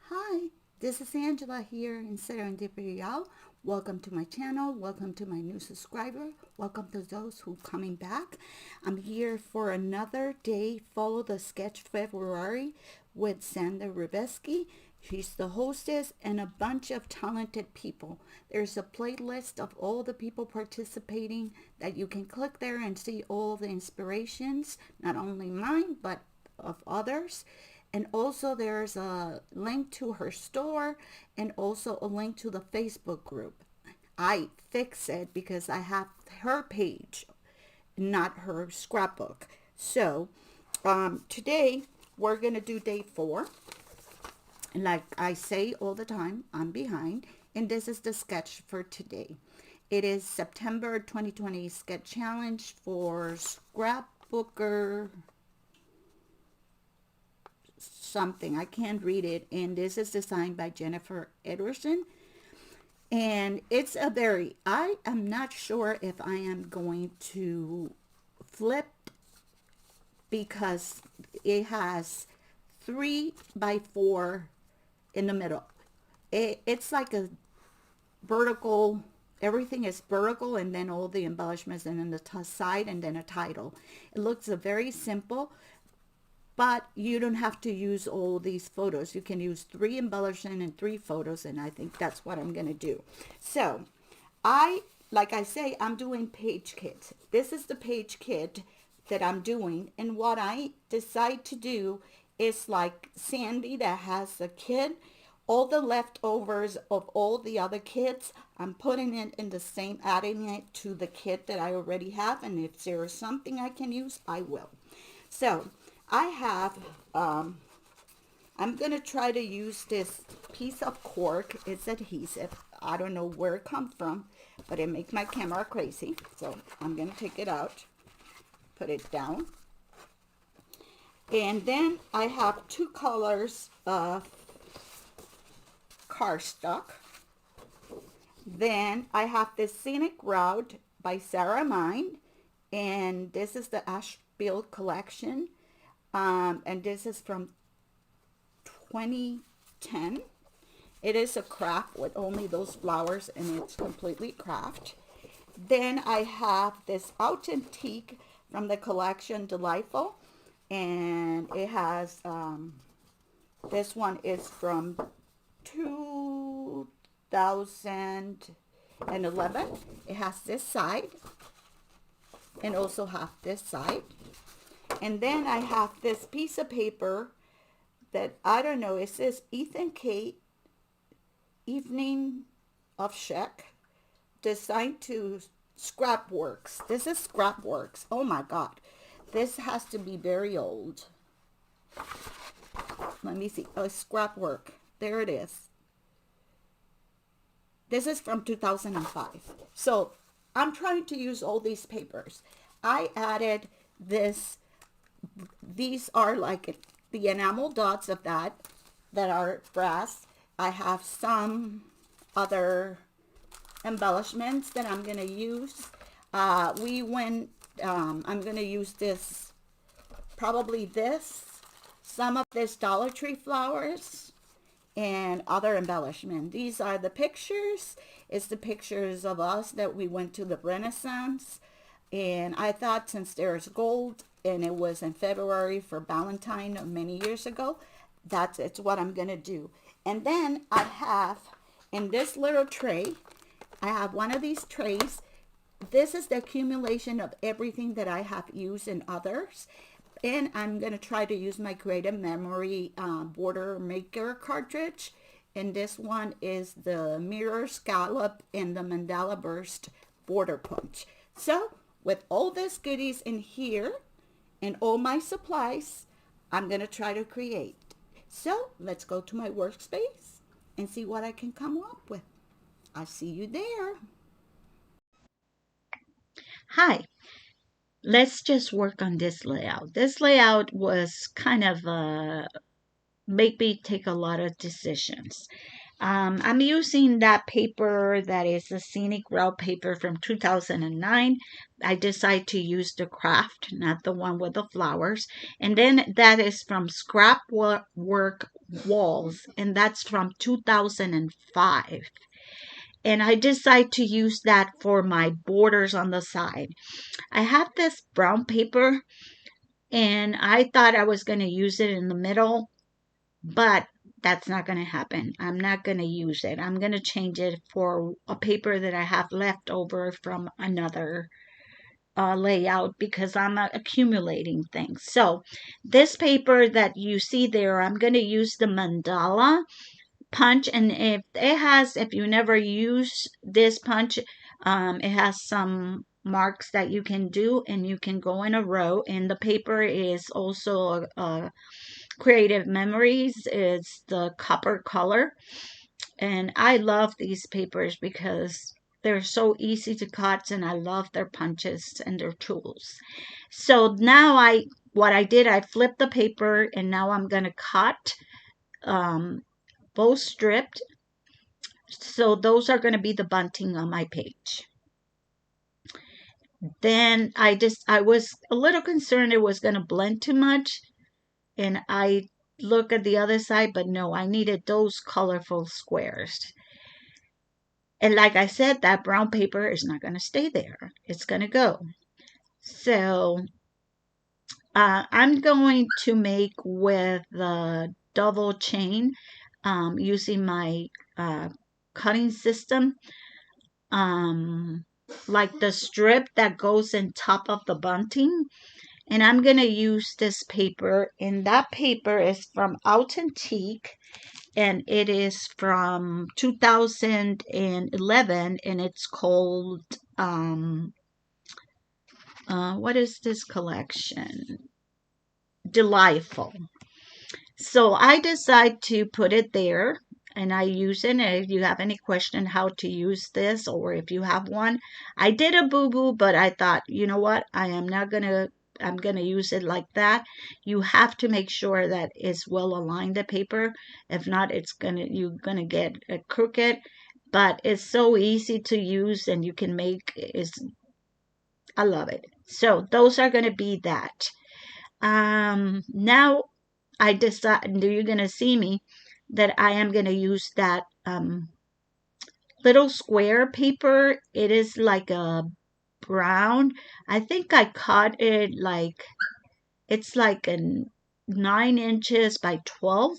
Hi, this is Angela here in Serendipity, y'all. Welcome to my channel. Welcome to my new subscriber. Welcome to those who are coming back. I'm here for another day. Follow the Sketch February with Sandra Rebeski. She's the hostess and a bunch of talented people. There's a playlist of all the people participating that you can click there and see all the inspirations, not only mine, but of others. And also there's a link to her store and also a link to the Facebook group. I fix it because I have her page, not her scrapbook. So today we're going to do day 4. And like I say all the time, I'm behind. And this is the sketch for today. It is September 2020 sketch challenge for Scrapbooker something. I can't read it. And this is designed by Jennifer Ederson. And it's I am not sure if I am going to flip because it has 3x4 in the middle. It's like a vertical, everything is vertical, and then all the embellishments, and then the side, and then a title. It looks very simple, but you don't have to use all these photos. You can use 3 embellishment and 3 photos, and I think that's what I'm going to do. So like I say, I'm doing page kits. This is the page kit that I'm doing, and what I decide to do is like Sandy that has a kit, all the leftovers of all the other kits, I'm putting it in the same, adding it to the kit that I already have, and if there is something I can use, I will. So I have, I'm going to try to use this piece of cork. It's adhesive. I don't know where it comes from, but it makes my camera crazy. So I'm going to take it out, put it down. And then I have 2 colors of cardstock. Then I have this Scenic Route by Sarah Mine. And this is the Asemble collection. And this is from 2010. It is a craft with only those flowers, and it's completely craft. Then I have this Authentique from the collection Delightful, and it has this one is from 2011. It has this side and also have this side. And then I have this piece of paper that, I don't know, it says Ethan Kate Evening of Check, designed to Scrapworks. This is Scrapworks. Oh my God. This has to be very old. Let me see. Oh, Scrapwork. There it is. This is from 2005. So I'm trying to use all these papers. I added this. These are like the enamel dots of that are brass. I have some other embellishments that I'm going to use. I'm going to use this, probably this, some of this Dollar Tree flowers, and other embellishment. These are the pictures. It's the pictures of us that we went to the Renaissance. And I thought, since there's gold and it was in February for Valentine many years ago, it's what I'm going to do. And then I have, in this little tray, I have one of these trays. This is the accumulation of everything that I have used in others. And I'm going to try to use my Creative Memory Border Maker cartridge. And this one is the Mirror Scallop and the Mandala Burst Border Punch. So with all this goodies in here and all my supplies, I'm going to try to create. So let's go to my workspace and see what I can come up with. I'll see you there. Hi, let's just work on this layout. This layout was kind of make me take a lot of decisions. I'm using that paper that is the Scenic Route paper from 2009. I decided to use the craft, not the one with the flowers. And then that is from Scrapwork walls, and that's from 2005. And I decided to use that for my borders on the side. I have this brown paper, and I thought I was going to use it in the middle, but that's not going to happen. I'm not going to use it. I'm going to change it for a paper that I have left over from another layout because I'm accumulating things. So this paper that you see there, I'm going to use the mandala punch, and if you never use this punch, it has some marks that you can do, and you can go in a row, and the paper is also Creative Memories. It's the copper color, and I love these papers because they're so easy to cut, and I love their punches and their tools. So now what I did, I flipped the paper, and now I'm going to cut both stripped. So those are going to be the bunting on my page. Then I was a little concerned it was going to blend too much, and I look at the other side, but no, I needed those colorful squares. And like I said, that brown paper is not going to stay there. It's going to go. So I'm going to make with the double chain using my cutting system, like the strip that goes in top of the bunting. And I'm going to use this paper, and that paper is from Altenew, and it is from 2011, and it's called, what is this collection? Delightful. So I decide to put it there, and I use it. And if you have any question how to use this, or if you have one, I did a boo-boo, but I thought, you know what? I'm going to use it like that. You have to make sure that it's well aligned, the paper. If not, you're going to get a crooked, but it's so easy to use, and you can make I love it. So those are going to be that. Now I decide, you're going to see me, that I am going to use that little square paper. It is like a brown. I think I cut it it's like 9 inches by 12.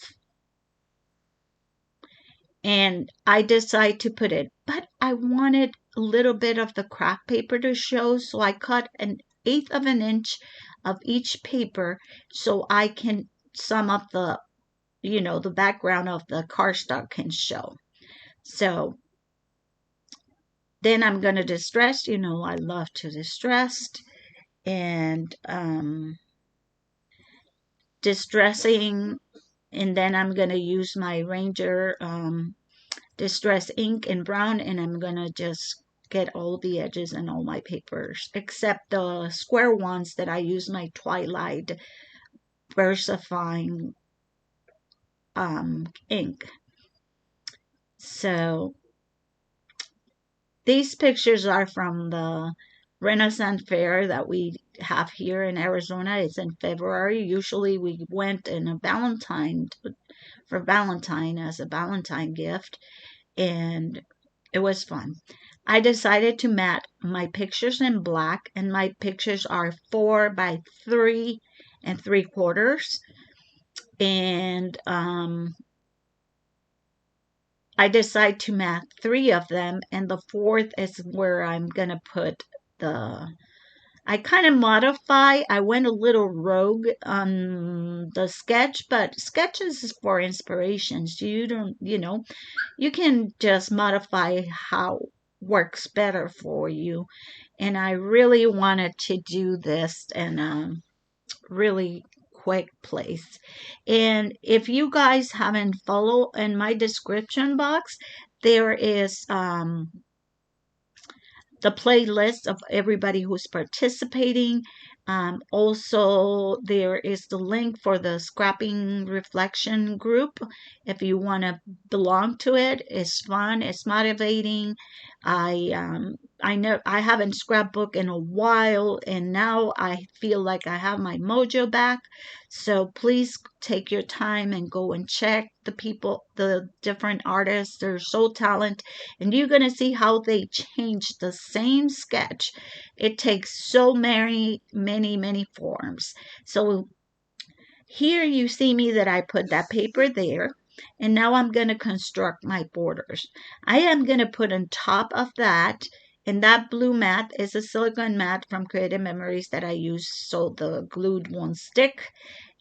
And I decide to put it, but I wanted a little bit of the craft paper to show, so I cut 1/8 of an inch of each paper so I can some of the the background of the cardstock can show. So then I'm going to distress. I love to distress, and distressing, and then I'm going to use my Ranger distress ink in brown, and I'm going to just get all the edges and all my papers except the square ones that I use my Twilight Versifying ink. So these pictures are from the Renaissance Fair that we have here in Arizona. It's in February. Usually we went in for Valentine as a Valentine gift, and it was fun. I decided to mat my pictures in black, and my pictures are 4 by 3 3/4. And I decide to mat 3 of them, and the 4th is where I'm going to put I kind of modify. I went a little rogue on the sketch, but sketches is for inspirations. You don't, you can just modify how works better for you. And I really wanted to do this in a really quick place. And if you guys haven't followed, in my description box, there is the playlist of everybody who's participating. Also, there is the link for the Scrapping Reflexion group. If you want to belong to it, it's fun, it's motivating. I know I haven't scrapbooked in a while, and now I feel like I have my mojo back. So please take your time and go and check the people, the different artists. They're so talented, and you're gonna see how they change the same sketch. It takes so many forms. So here you see me that I put that paper there, and now I'm going to construct my borders. I am going to put on top of that, and that blue mat is a silicone mat from Creative Memories that I use so the glued won't stick,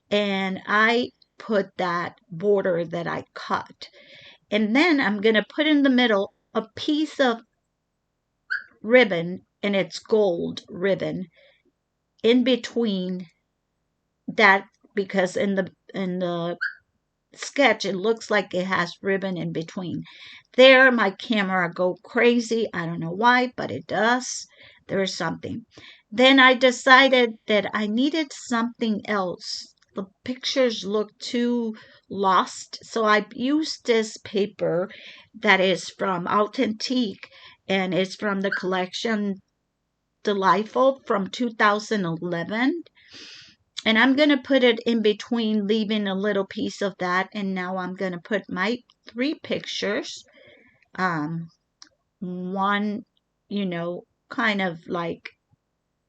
and I put that border that I cut. And then I'm going to put in the middle a piece of ribbon, and it's gold ribbon, in between that, because in the sketch it looks like it has ribbon in between. There my camera go crazy. I don't know why, but it does. There's something. Then I decided that I needed something else. The pictures look too lost, so I used this paper that is from Altenew, and it's from the collection Delightful from 2011. And I'm going to put it in between, leaving a little piece of that. And now I'm going to put my 3 pictures. One, kind of like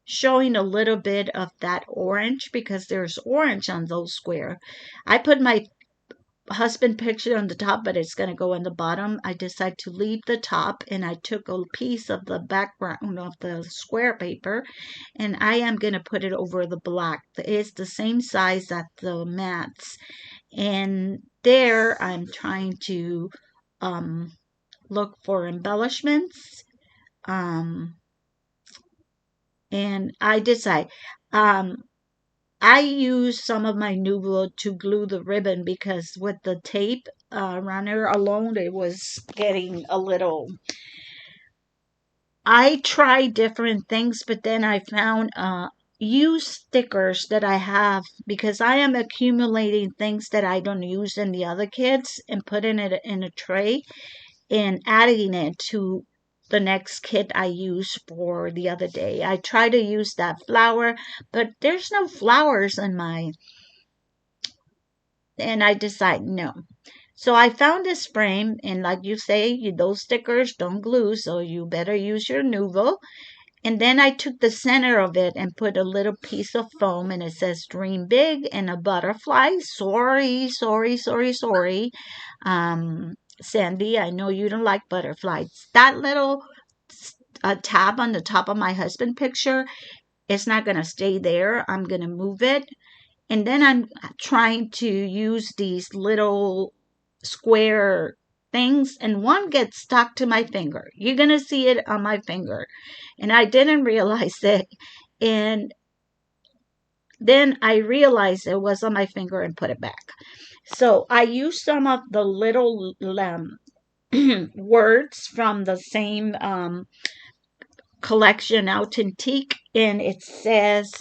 showing a little bit of that orange, because there's orange on those square. I put my husband picture on the top, but it's going to go on the bottom. I decided to leave the top, and I took a piece of the background of the square paper, and I am going to put it over the black. It's the same size as the mats, and there I'm trying to look for embellishments, and I decide I use some of my Nuvo to glue the ribbon, because with the tape runner alone, it was getting a little. I tried different things, but then I found used stickers that I have, because I am accumulating things that I don't use in the other kits and putting it in a tray and adding it to the next kit I used for the other day. I try to use that flower, but there's no flowers in my, and I decide no. So I found this frame, and like you say, those stickers don't glue, so you better use your Nuvo. And then I took the center of it and put a little piece of foam, and it says "Dream Big" and a butterfly. Sorry. Sandy, I know you don't like butterflies. That little tab on the top of my husband picture, it's not going to stay there. I'm going to move it. And then I'm trying to use these little square things, and one gets stuck to my finger. You're going to see it on my finger. And I didn't realize it. And then I realized it was on my finger and put it back. So I used some of the little words from the same collection, Authentique, and it says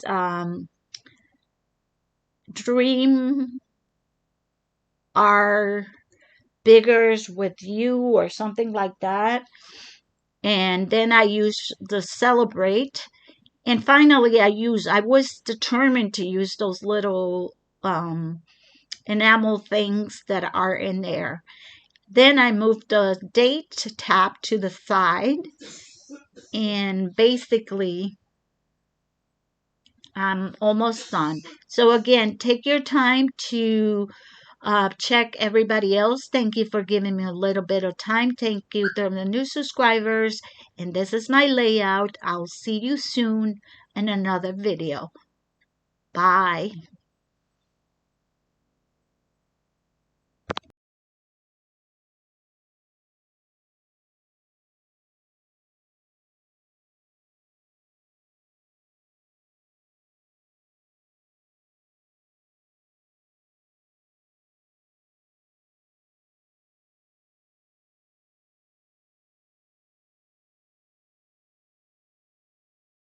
dream are biggers with you, or something like that. And then I use the celebrate. And finally I was determined to use those little enamel things that are in there. Then I moved the date tab to the side, and basically I'm almost done. So again, take your time to check everybody else. Thank you for giving me a little bit of time. Thank you to the new subscribers. And this is my layout. I'll see you soon in another video. Bye.